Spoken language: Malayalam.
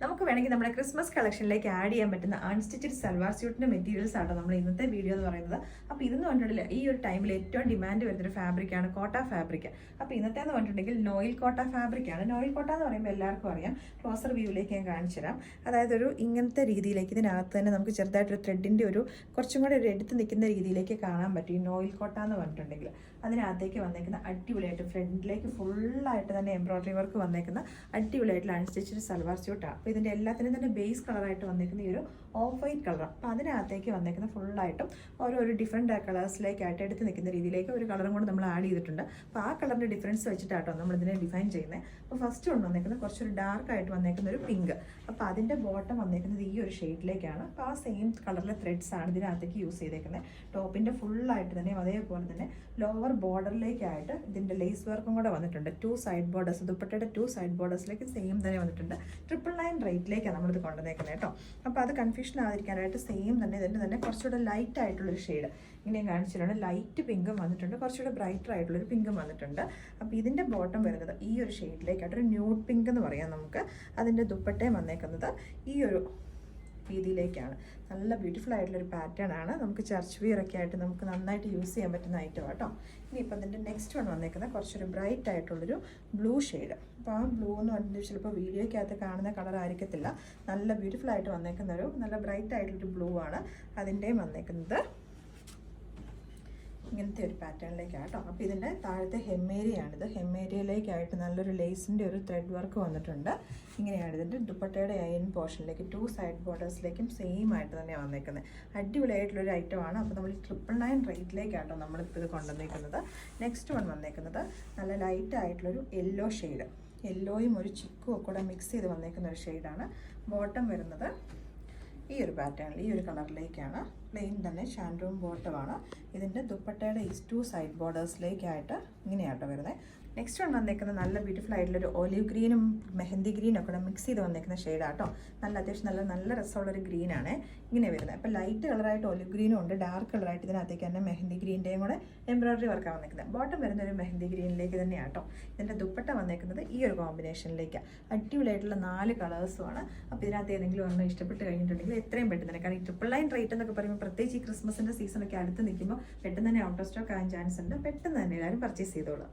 നമുക്ക് വേണമെങ്കിൽ നമ്മുടെ ക്രിസ്മസ് കളക്ഷനിലേക്ക് ആഡ് ചെയ്യാൻ പറ്റുന്ന അൺസ്റ്റിച്ചഡ് സൽവാർ സ്യൂട്ടിന്റെ മെറ്റീരിയൽസ് ആണ് നമ്മൾ ഇന്നത്തെ വീഡിയോ എന്ന് പറയുന്നത്. അപ്പോൾ ഇതെന്ന് പറഞ്ഞിട്ടുണ്ടെങ്കിൽ ഈ ഒരു ടൈമിൽ ഏറ്റവും ഡിമാൻഡ് വരുന്നൊരു ഫാബ്രിക്കാണ് കോട്ട ഫാബ്രിക്. അപ്പോൾ ഇന്നത്തെ എന്ന് പറഞ്ഞിട്ടുണ്ടെങ്കിൽ നോയിൽ കോട്ട ഫാബ്രിക്കാണ്. നോയിൽ കോട്ട എന്ന് പറയുമ്പോൾ എല്ലാവർക്കും അറിയാം. ക്ലോസർ വ്യൂവിലേക്ക് ഞാൻ കാണിച്ചു തരാം. അതായത് ഒരു ഇങ്ങനത്തെ രീതിയിലേക്ക് ഇതിനകത്ത് തന്നെ നമുക്ക് ചെറുതായിട്ടൊരു ത്രെഡിൻ്റെ ഒരു കുറച്ചും കൂടെ ഒരു എടുത്ത് നിൽക്കുന്ന രീതിയിലേക്ക് കാണാൻ പറ്റും. ഈ നോയിൽ കോട്ട എന്ന് പറഞ്ഞിട്ടുണ്ടെങ്കിൽ അതിനകത്തേക്ക് വന്നേക്കുന്ന അടിപൊളിയായിട്ട് ഫ്രണ്ടിലേക്ക് ഫുള്ളായിട്ട് തന്നെ എംബ്രോയ്ഡറി വർക്ക് വന്നേക്കുന്ന അടിപൊളിയായിട്ടുള്ള അൺസ്റ്റിച്ചഡ് സൽവാർ സ്യൂട്ടാണ്. അപ്പോൾ ഇതിൻ്റെ എല്ലാത്തിനും തന്നെ ബേസ് കളറായിട്ട് വന്നേക്കുന്ന ഈ ഒരു ഓഫ് വൈറ്റ് കളറാണ്. അപ്പോൾ അതിനകത്തേക്ക് വന്നേക്കുന്ന ഫുള്ളായിട്ടും ഓരോ ഡിഫറെൻറ്റ് കളേഴ്സിലേക്കായിട്ട് എടുത്ത് നിൽക്കുന്ന രീതിയിലേക്ക് ഒരു കളറും കൂടെ നമ്മൾ ആഡ് ചെയ്തിട്ടുണ്ട്. അപ്പോൾ ആ കളറിൻ്റെ ഡിഫറൻസ് വെച്ചിട്ടാട്ടോ നമ്മളിതിനെ ഡിഫൈൻ ചെയ്യുന്നത്. അപ്പോൾ ഫസ്റ്റ് കൊണ്ട് വന്നേക്കുന്നത് കുറച്ചൊരു ഡാർക്ക് ആയിട്ട് വന്നേക്കുന്ന ഒരു പിങ്ക്. അപ്പോൾ അതിൻ്റെ ബോട്ടം വന്നേക്കുന്നത് ഈ ഒരു ഷെയ്ഡിലേക്കാണ്. അപ്പോൾ ആ സെയിം കളറിലെ ത്രെഡ്സ് ആണ് ഇതിനകത്തേക്ക് യൂസ് ചെയ്തേക്കുന്നത്. ടോപ്പിൻ്റെ ഫുള്ളായിട്ട് തന്നെ അതേപോലെ തന്നെ ലോവർ ബോർഡറിലേക്കായിട്ട് ഇതിൻ്റെ ലേസ് വർക്കും കൂടെ വന്നിട്ടുണ്ട്. 2 സൈഡ് ബോർഡേഴ്സ്, ദുപ്പട്ടയുടെ 2 സൈഡ് ബോർഡേഴ്സിലേക്ക് സെയിം തന്നെ വന്നിട്ടുണ്ട്. 999 റേറ്റിലേക്കാണ് നമ്മളിത് കൊണ്ടുവന്നേക്കുന്നത് കേട്ടോ. അപ്പോൾ അത് കൺഫ്യൂഷൻ ആയിരിക്കാനായിട്ട് സെയിം തന്നെ ഇതിൻ്റെ തന്നെ കുറച്ചുകൂടെ ലൈറ്റ് ആയിട്ടുള്ളൊരു ഷെയ്ഡ് ഇങ്ങനെ കാണിച്ചിട്ടുണ്ട്. ലൈറ്റ് പിങ്കും വന്നിട്ടുണ്ട്, കുറച്ചുകൂടെ ബ്രൈറ്റർ ആയിട്ടുള്ളൊരു പിങ്കും വന്നിട്ടുണ്ട്. അപ്പോൾ ഇതിൻ്റെ ബോട്ടം വരുന്നത് ഈ ഒരു ഷെയ്ഡിലേക്കായിട്ട് ഒരു ന്യൂഡ് പിങ്ക് എന്ന് പറയാം നമുക്ക്. അതിൻ്റെ ദുപ്പട്ടയും വന്നേക്കുന്നത് ഈ ഒരു രീതിയിലേക്കാണ്. നല്ല ബ്യൂട്ടിഫുൾ ആയിട്ടുള്ളൊരു പാറ്റേൺ ആണ്. നമുക്ക് ചർച്ച് വിയർ ഒക്കെ ആയിട്ട് നമുക്ക് നന്നായിട്ട് യൂസ് ചെയ്യാൻ പറ്റുന്ന ഐറ്റം കേട്ടോ. ഇനിയിപ്പോൾ അതിൻ്റെ നെക്സ്റ്റ് വൺ വന്നേക്കുന്നത് കുറച്ചൊരു ബ്രൈറ്റ് ആയിട്ടുള്ളൊരു ബ്ലൂ ഷെയ്ഡ്. അപ്പോൾ ആ ബ്ലൂ എന്ന് പറഞ്ഞിട്ട് ചിലപ്പോൾ വീഡിയോയ്ക്കകത്ത് കാണുന്ന കളർ ആയിരിക്കത്തില്ല. നല്ല ബ്യൂട്ടിഫുൾ ആയിട്ട് വന്നേക്കുന്ന ഒരു നല്ല ബ്രൈറ്റ് ആയിട്ടുള്ളൊരു ബ്ലൂ ആണ്. അതിൻ്റെയും വന്നേക്കുന്നത് ഇങ്ങനത്തെ ഒരു പാറ്റേണിലേക്കാണ് കേട്ടോ. അപ്പോൾ ഇതിൻ്റെ താഴത്തെ ഹെമ്മേരിയാണിത്. ഹെമ്മേരിയയിലേക്കായിട്ട് നല്ലൊരു ലേസിൻ്റെ ഒരു ത്രെഡ് വർക്ക് വന്നിട്ടുണ്ട്. ഇങ്ങനെയാണ് ഇതിൻ്റെ ദുപ്പട്ടയുടെ അയൺ പോർഷനിലേക്ക് 2 സൈഡ് ബോർഡേഴ്സിലേക്കും സെയിം ആയിട്ട് തന്നെയാണ് വന്നേക്കുന്നത്. അടിപൊളിയായിട്ടുള്ളൊരു ഐറ്റമാണ്. അപ്പോൾ നമ്മൾ 999 റേറ്റിലേക്കാട്ടോ നമ്മളിപ്പോൾ ഇത് കൊണ്ടുവന്നേക്കുന്നത്. നെക്സ്റ്റ് വൺ വന്നേക്കുന്നത് നല്ല ലൈറ്റ് ആയിട്ടുള്ളൊരു യെല്ലോ ഷെയ്ഡ്. യെല്ലോയും ഒരു ചിക്കും ഒക്കെ കൂടെ മിക്സ് ചെയ്ത് വന്നേക്കുന്ന ഒരു ഷെയ്ഡാണ്. ബോട്ടം വരുന്നത് ഈ ഒരു പാറ്റേണിൽ ഈ ഒരു കളറിലേക്കാണ്. പ്ലെയിൻ തന്നെ ഷാൻഡൂം ബോട്ടമാണ്. ഇതിൻ്റെ ദുപ്പട്ടയുടെ 2 സൈഡ് ബോർഡേഴ്സിലേക്കായിട്ട് ഇങ്ങനെയാട്ടോ വരുന്നത്. നെക്സ്റ്റ് വൺ വന്നേക്കുന്നത് നല്ല ബ്യൂട്ടിഫുൾ ആയിട്ടുള്ളൊരു ഒലിവ് ഗ്രീനും മെഹന്തി ഗ്രീനും ഒക്കെ മിക്സ് ചെയ്ത് വന്നേക്കുന്ന ഷെയ്ഡാട്ടോ. അത്യാവശ്യം നല്ല രസമുള്ളൊരു ഗ്രീനാണ് ഇങ്ങനെ വരുന്നത്. അപ്പോൾ ലൈറ്റ് കളറായിട്ട് ഒലിവ് ഗ്രീനും ഉണ്ട്, ഡാർക്ക് കളറായിട്ട് ഇതിനകത്തേക്ക് തന്നെ മെഹന്തി ഗ്രീൻ്റെയും കൂടെ എംബ്രോയ്ഡറി വർക്കാണ് വന്നേക്കുന്നത്. ബോട്ടം വരുന്ന ഒരു മെഹന്തി ഗ്രീനിലേക്ക് തന്നെയാട്ടോ. ഇതിൻ്റെ ദുപ്പട്ട വന്നേക്കുന്നത് ഈ ഒരു കോമ്പിനേഷനിലേക്ക്. അടിപൊളിയായിട്ടുള്ള 4 കളേഴ്സുമാണ്. അപ്പോൾ ഇതിനകത്ത് ഏതെങ്കിലും ഒരെണ്ണം ഇഷ്ടപ്പെട്ട് കഴിഞ്ഞിട്ടുണ്ടെങ്കിൽ എത്രയും പെട്ടെന്ന് തന്നെ, കാരണം ഈ 999 റേറ്റ് എന്നൊക്കെ പറയുമ്പോൾ പ്രത്യേകിച്ച് ഈ ക്രിസ്മസിൻ്റെ സീസണൊക്കെ അടുത്ത് നിൽക്കുമ്പോൾ പെട്ടെന്ന് തന്നെ ഔട്ട് ഓഫ് സ്റ്റോക്ക് ആകാൻ ചാൻസ് ഉണ്ട്. പെട്ടെന്ന് തന്നെ എല്ലാവരും പർച്ചേസ് ചെയ്തോളാം.